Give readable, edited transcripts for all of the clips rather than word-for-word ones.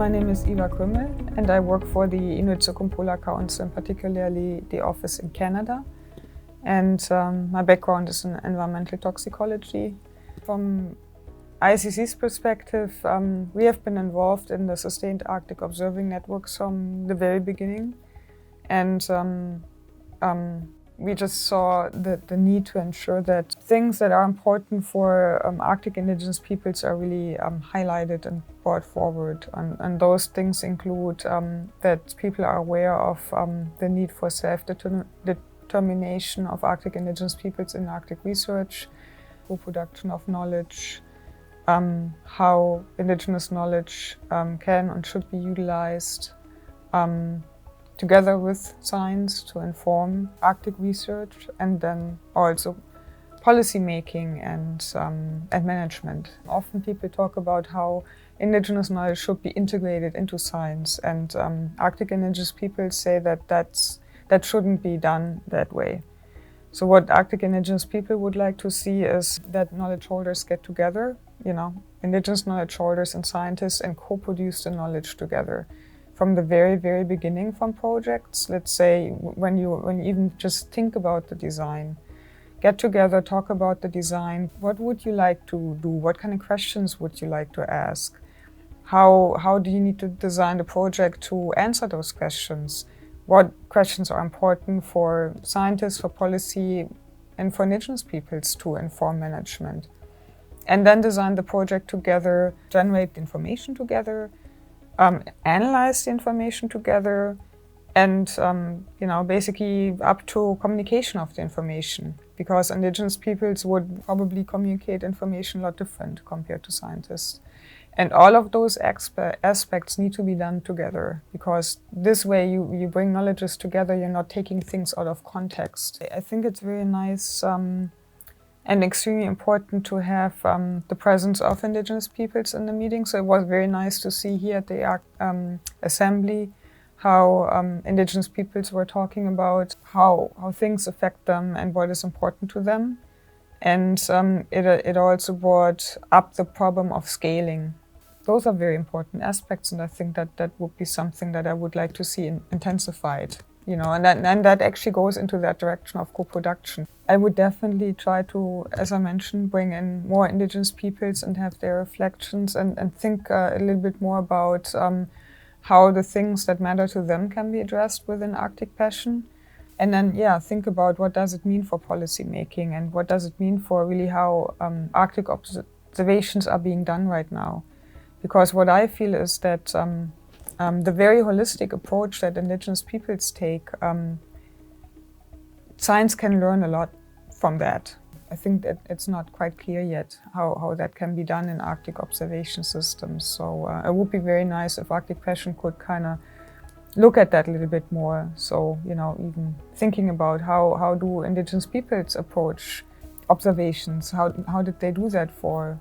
my name is Eva Krümmel and I work for the Inuit Circumpolar Council, and particularly the office in Canada. And my background is in environmental toxicology. From ICC's perspective, we have been involved in the sustained Arctic observing networks from the very beginning. And we just saw the need to ensure that things that are important for Arctic indigenous peoples are really highlighted and brought forward. And those things include that people are aware of the need for self-determination of Arctic indigenous peoples in Arctic research, coproduction of knowledge, how indigenous knowledge can and should be utilized together with science to inform Arctic research, and then also policy making and management. Often people talk about how indigenous knowledge should be integrated into science, and Arctic indigenous people say that shouldn't be done that way. So what Arctic indigenous people would like to see is that knowledge holders get together, indigenous knowledge holders and scientists, and co-produce the knowledge together. From the very, very beginning from projects, let's say when you even just think about the design, get together, talk about the design. What would you like to do? What kind of questions would you like to ask? How do you need to design the project to answer those questions? What questions are important for scientists, for policy, and for indigenous peoples to inform management? And then design the project together, generate information together, analyze the information together, and basically up to communication of the information, because indigenous peoples would probably communicate information a lot different compared to scientists. And all of those aspects need to be done together, because this way you bring knowledges together, you're not taking things out of context. I think it's very nice and extremely important to have the presence of indigenous peoples in the meeting. So it was very nice to see here at the assembly how indigenous peoples were talking about how things affect them and what is important to them. And it also brought up the problem of scaling. Those are very important aspects, and I think that would be something that I would like to see intensified. And that actually goes into that direction of co-production. I would definitely try to, as I mentioned, bring in more indigenous peoples and have their reflections and think a little bit more about how the things that matter to them can be addressed within Arctic Passion. And then, think about what does it mean for policy making, and what does it mean for really how Arctic observations are being done right now. Because what I feel is that the very holistic approach that indigenous peoples take, science can learn a lot from that. I think that it's not quite clear yet how that can be done in Arctic observation systems. So it would be very nice if Arctic Passion could kind of look at that a little bit more. So, even thinking about how do indigenous peoples approach observations, how did they do that for,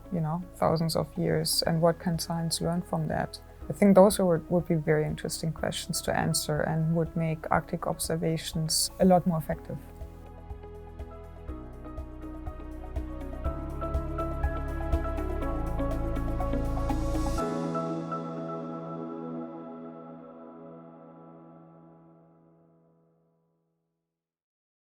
thousands of years, and what can science learn from that? I think those would be very interesting questions to answer and would make Arctic observations a lot more effective.